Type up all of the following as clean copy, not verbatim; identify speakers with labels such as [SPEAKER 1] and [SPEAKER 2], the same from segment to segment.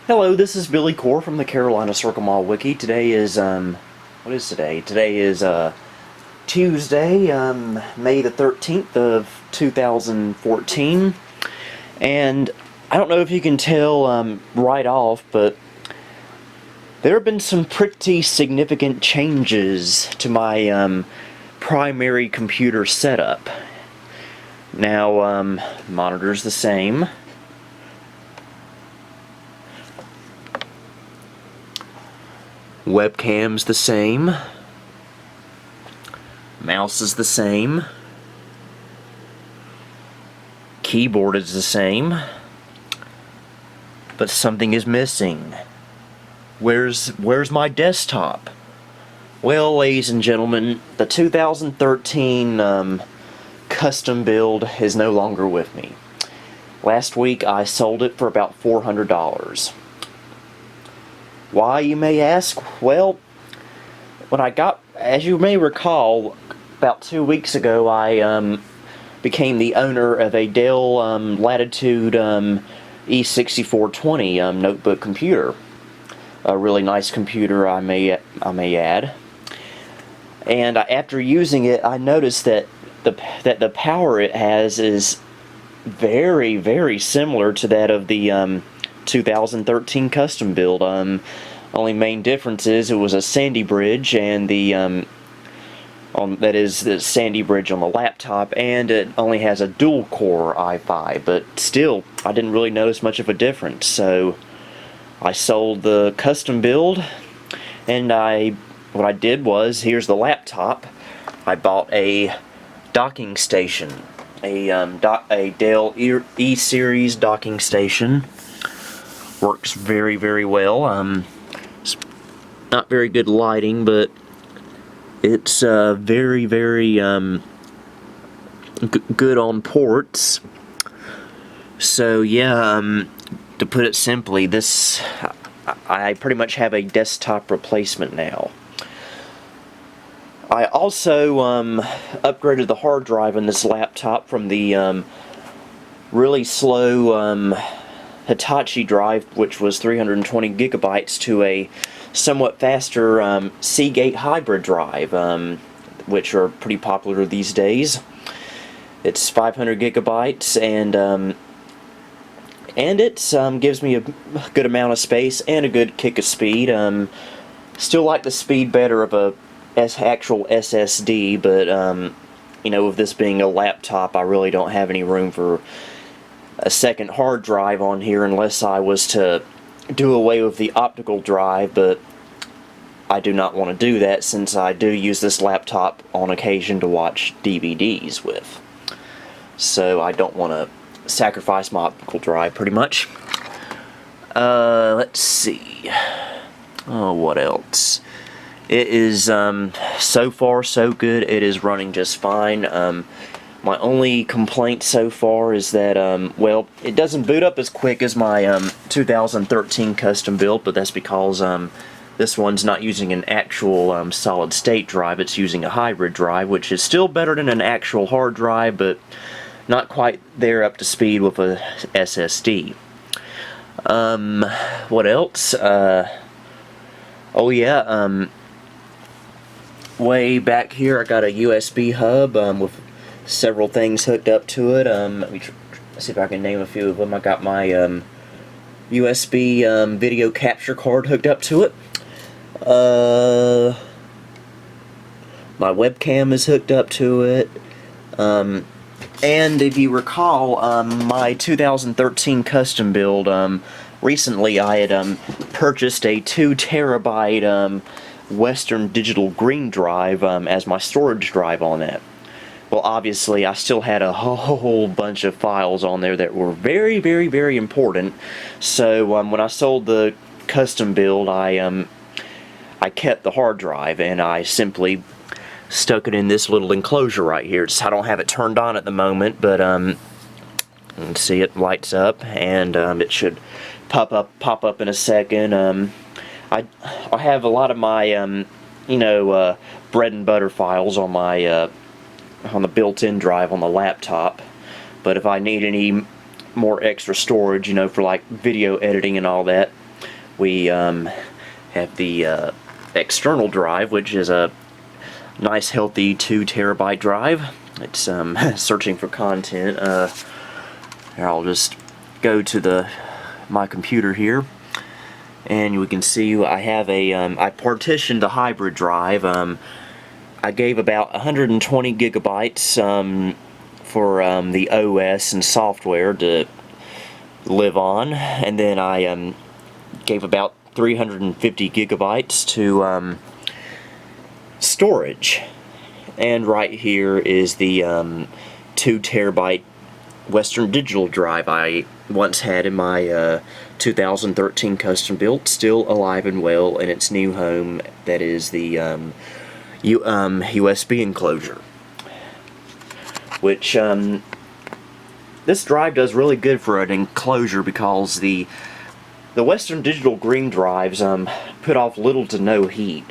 [SPEAKER 1] Hello, this is Billy Core from the Carolina Circle Mall Wiki. Today is, what is today? Today is, Tuesday, May the 13th of 2014. And I don't know if you can tell, right off, but there have been some pretty significant changes to my, primary computer setup. Now, monitor's the same. Webcam's the same. Mouse is the same. Keyboard is the same. But something is missing. Where's my desktop? Well, ladies and gentlemen, the 2013 custom build is no longer with me. Last week I sold it for about $400. Why, you may ask? Well, as you may recall, about 2 weeks ago, I became the owner of a Dell Latitude E6420 notebook computer. A really nice computer, I may add. And after using it, I noticed that the power it has is very, very similar to that of the 2013 custom build. Only main difference is it was a Sandy Bridge, and the Sandy Bridge on the laptop, and it only has a dual core i5. But still, I didn't really notice much of a difference. So I sold the custom build, and what I did was, here's the laptop. I bought a docking station, a Dell E-Series docking station. Works very, very well. It's not very good lighting, but it's very, very good on ports. So yeah, to put it simply, I pretty much have a desktop replacement now. I also upgraded the hard drive in this laptop from the really slow Hitachi drive, which was 320 gigabytes, to a somewhat faster Seagate hybrid drive, which are pretty popular these days. It's 500 gigabytes, and it gives me a good amount of space and a good kick of speed. Still like the speed better of a actual SSD, but you know, with this being a laptop, I really don't have any room for a second hard drive on here unless I was to do away with the optical drive, but I do not want to do that since I do use this laptop on occasion to watch DVDs with. So I don't want to sacrifice my optical drive pretty much. Let's see. Oh, what else? It is so far so good. It is running just fine. My only complaint so far is that, well, it doesn't boot up as quick as my 2013 custom build, but that's because this one's not using an actual solid-state drive. It's using a hybrid drive, which is still better than an actual hard drive, but not quite there up to speed with a SSD. What else? Oh yeah, way back here I got a USB hub with several things hooked up to it. Let me see if I can name a few of them. I got my USB video capture card hooked up to it. My webcam is hooked up to it. And if you recall, my 2013 custom build, recently I had purchased a 2 terabyte Western Digital Green drive as my storage drive on it. Well, obviously, I still had a whole bunch of files on there that were very, very, very important. So when I sold the custom build, I kept the hard drive, and I simply stuck it in this little enclosure right here. I don't have it turned on at the moment, but you can see it lights up, and it should pop up in a second. I have a lot of my bread and butter files on my on the built-in drive on the laptop, but if I need any more extra storage, you know, for like video editing and all that, we have the external drive, which is a nice healthy 2 terabyte drive. It's searching for content. Here, I'll just go to my computer here, and we can see I have I partitioned the hybrid drive. I gave about 120 gigabytes for the OS and software to live on, and then I gave about 350 gigabytes to storage. And right here is the 2 terabyte Western Digital drive I once had in my 2013 custom built, still alive and well in its new home. That is the USB enclosure, which this drive does really good for an enclosure, because the Western Digital green drives put off little to no heat.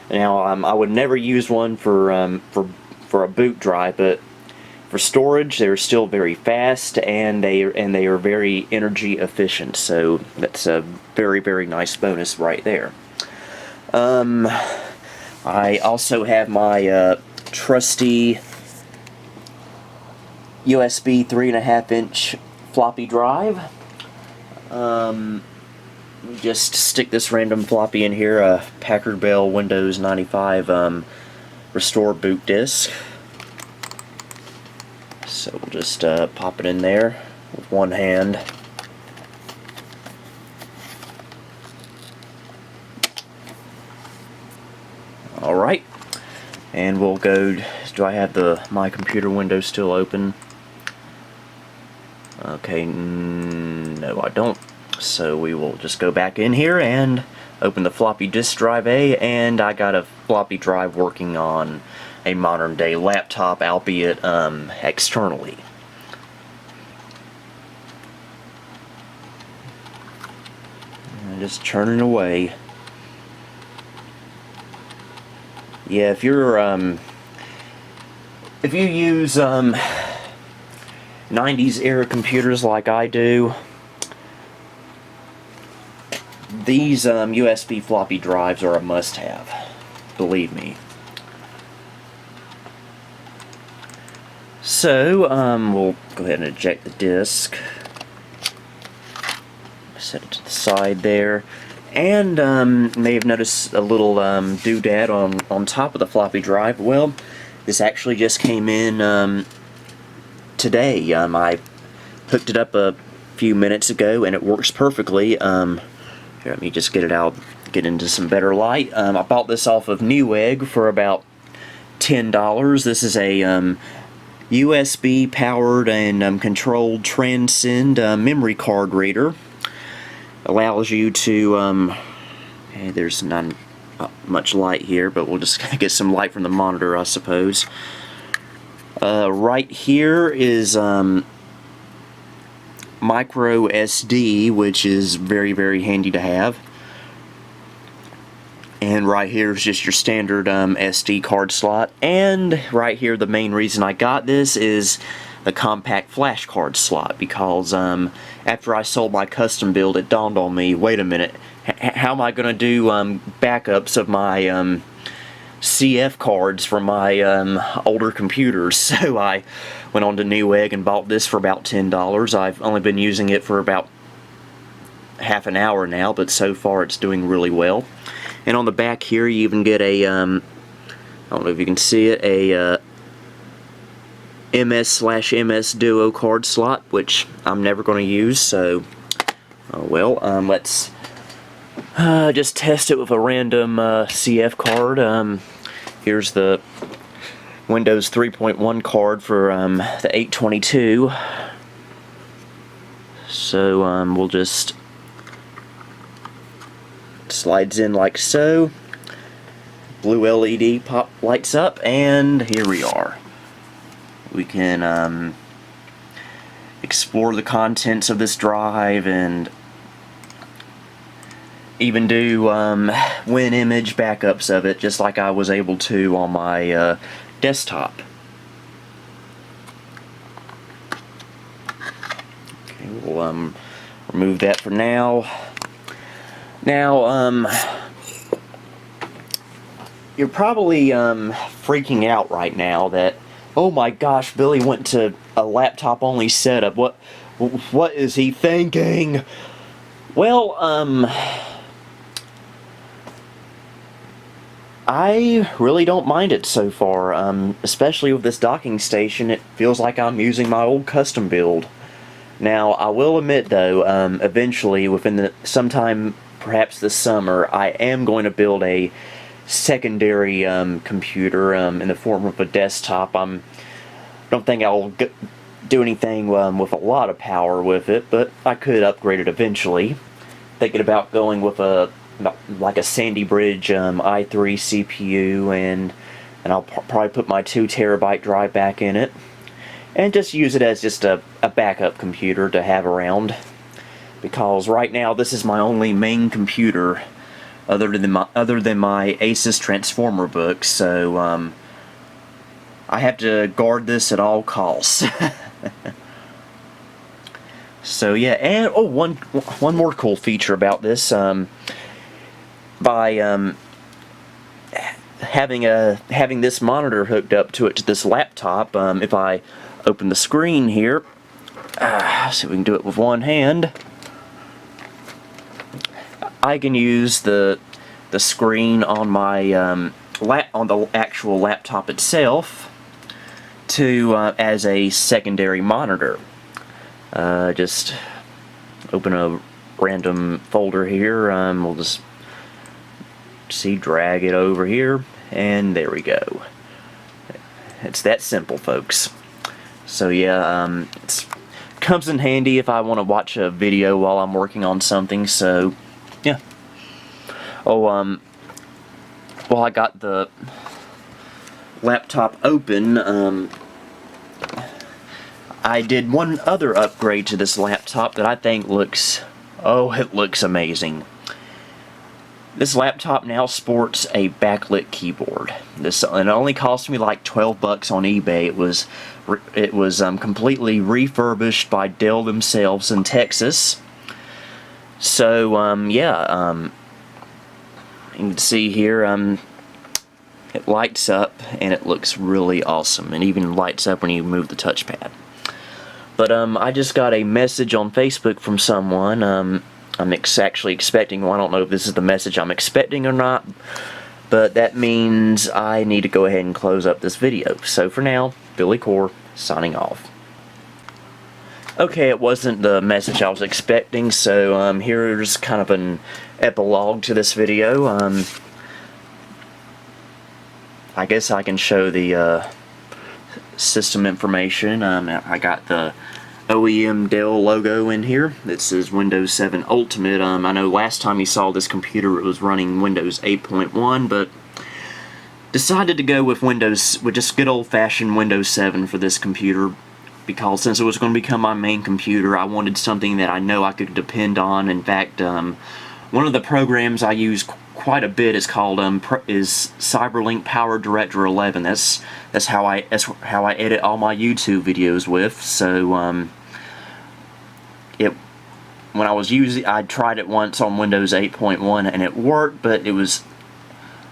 [SPEAKER 1] Now I would never use one for a boot drive, but for storage they're still very fast, and they are very energy efficient. So that's a very, very nice bonus right there. I also have my trusty USB 3.5-inch floppy drive. Just stick this random floppy in here, a Packard Bell Windows 95 restore boot disk. So we'll just pop it in there with one hand. Alright, and we'll go. Do I have my computer window still open? Okay, no I don't. So we will just go back in here and open the floppy disk drive A, and I got a floppy drive working on a modern day laptop, albeit externally. And just churning away. Yeah, if you use 90s era computers like I do, these USB floppy drives are a must-have, believe me. So we'll go ahead and eject the disk, set it to the side there, and may have noticed a little doodad on top of the floppy drive. Well, this actually just came in today. I hooked it up a few minutes ago, and it works perfectly. Here, let me just get it out, get into some better light. I bought this off of Newegg for about $10. This is a USB powered and controlled Transcend memory card reader. Allows you to hey, there's not much light here, but we'll just get some light from the monitor, I suppose. Right here is micro SD, which is very, very handy to have. And right here is just your standard SD card slot. And right here, the main reason I got this is the compact flash card slot, because after I sold my custom build, it dawned on me, wait a minute, how am I going to do backups of my CF cards from my older computers? So I went on to Newegg and bought this for about $10. I've only been using it for about half an hour now, but so far it's doing really well. And on the back here you even get a, I don't know if you can see it, a MS/MS Duo card slot, which I'm never going to use, so well, let's just test it with a random CF card. Here's the Windows 3.1 card for the 822. So we'll just slides in like so. Blue LED pop lights up, and here we are. We can explore the contents of this drive and even do WinImage backups of it, just like I was able to on my desktop. Okay, we'll remove that for now. Now, you're probably freaking out right now that, oh my gosh, Billy went to a laptop only setup. What is he thinking? Well, I really don't mind it so far, especially with this docking station. It feels like I'm using my old custom build. Now, I will admit though, eventually, sometime perhaps this summer, I am going to build a secondary computer in the form of a desktop. Don't think I'll do anything with a lot of power with it, but I could upgrade it eventually. Thinking about going with like a Sandy Bridge i3 CPU, and I'll probably put my 2 terabyte drive back in it, and just use it as just a backup computer to have around. Because right now this is my only main computer other than my Asus Transformer book, so I have to guard this at all costs. So yeah, and oh, one more cool feature about this, by having this monitor hooked up to this laptop, if I open the screen here, see if we can do it with one hand. I can use the screen on my on the actual laptop itself to as a secondary monitor. Just open a random folder here. We'll just drag it over here, and there we go. It's that simple, folks. So yeah, it comes in handy if I want to watch a video while I'm working on something. So yeah. Oh, while I got the laptop open, I did one other upgrade to this laptop that I think looks, oh, it looks amazing. This laptop now sports a backlit keyboard. It only cost me like 12 bucks on eBay. It was completely refurbished by Dell themselves in Texas. So yeah, you can see here, it lights up and it looks really awesome. It even lights up when you move the touchpad. But I just got a message on Facebook from someone. I'm actually expecting, well, I don't know if this is the message I'm expecting or not, but that means I need to go ahead and close up this video. So for now, Billy Core, signing off. Okay, it wasn't the message I was expecting, so here's kind of an epilogue to this video. I guess I can show the system information. I got the OEM Dell logo in here. This is Windows 7 Ultimate. I know last time you saw this computer it was running Windows 8.1, but decided to go with just good old-fashioned Windows 7 for this computer, because since it was going to become my main computer, I wanted something that I know I could depend on. In fact, one of the programs I use quite a bit is called is Cyberlink Power Director 11. That's how I edit all my YouTube videos with. So when I tried it once on Windows 8.1 and it worked, but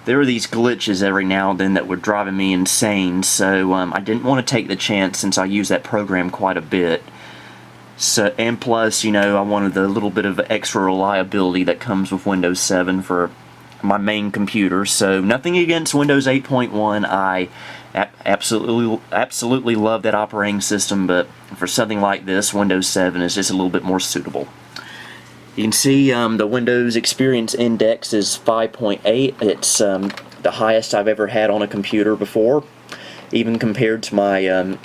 [SPEAKER 1] there were these glitches every now and then that were driving me insane. So I didn't want to take the chance, since I use that program quite a bit. So, and plus, you know, I wanted the little bit of extra reliability that comes with Windows 7 for my main computer. So nothing against Windows 8.1. I absolutely love that operating system, but for something like this, Windows 7 is just a little bit more suitable. You can see the Windows Experience Index is 5.8. It's the highest I've ever had on a computer before, even compared to my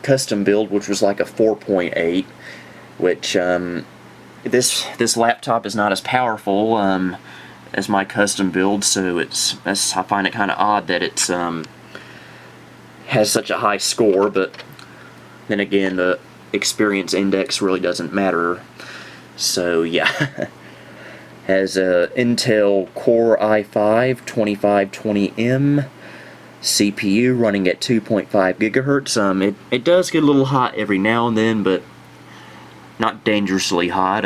[SPEAKER 1] custom build, which was like a 4.8, which this laptop is not as powerful as my custom build, so I find it kind of odd that it's has such a high score. But then again, the Experience Index really doesn't matter. So yeah, has a Intel Core i5-2520M CPU running at 2.5 gigahertz. It does get a little hot every now and then, but not dangerously hot.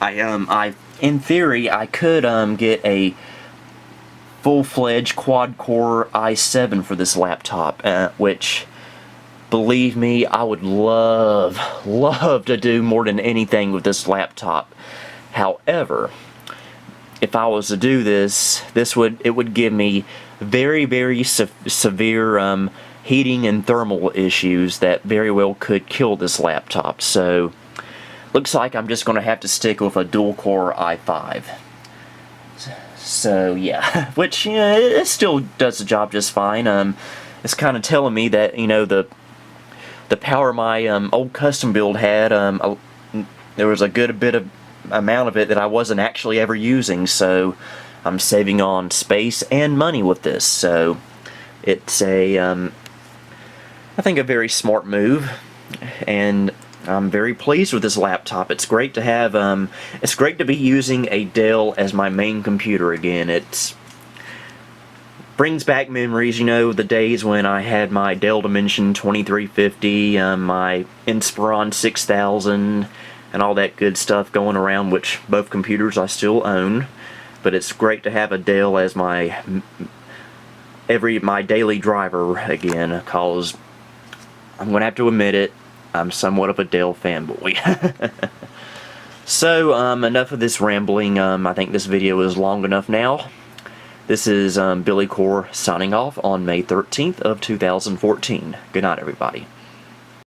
[SPEAKER 1] in theory, I could get a full-fledged quad-core i7 for this laptop, which, believe me, I would love to do more than anything with this laptop. However, if I was to do this, it would give me very severe heating and thermal issues that very well could kill this laptop. So, looks like I'm just going to have to stick with a dual-core i5. So yeah, which, you know, it still does the job just fine. It's kind of telling me that, you know, the power my old custom build had, there was a good bit of amount of it that I wasn't actually ever using, so I'm saving on space and money with this. So it's I think a very smart move, and I'm very pleased with this laptop. It's great to have, it's great to be using a Dell as my main computer again. It brings back memories, you know, the days when I had my Dell Dimension 2350, my Inspiron 6000, and all that good stuff going around, which both computers I still own. But it's great to have a Dell as my daily driver again, because I'm going to have to admit it, I'm somewhat of a Dell fanboy. So, enough of this rambling. I think this video is long enough now. This is Billy Core signing off on May 13th of 2014. Good night, everybody.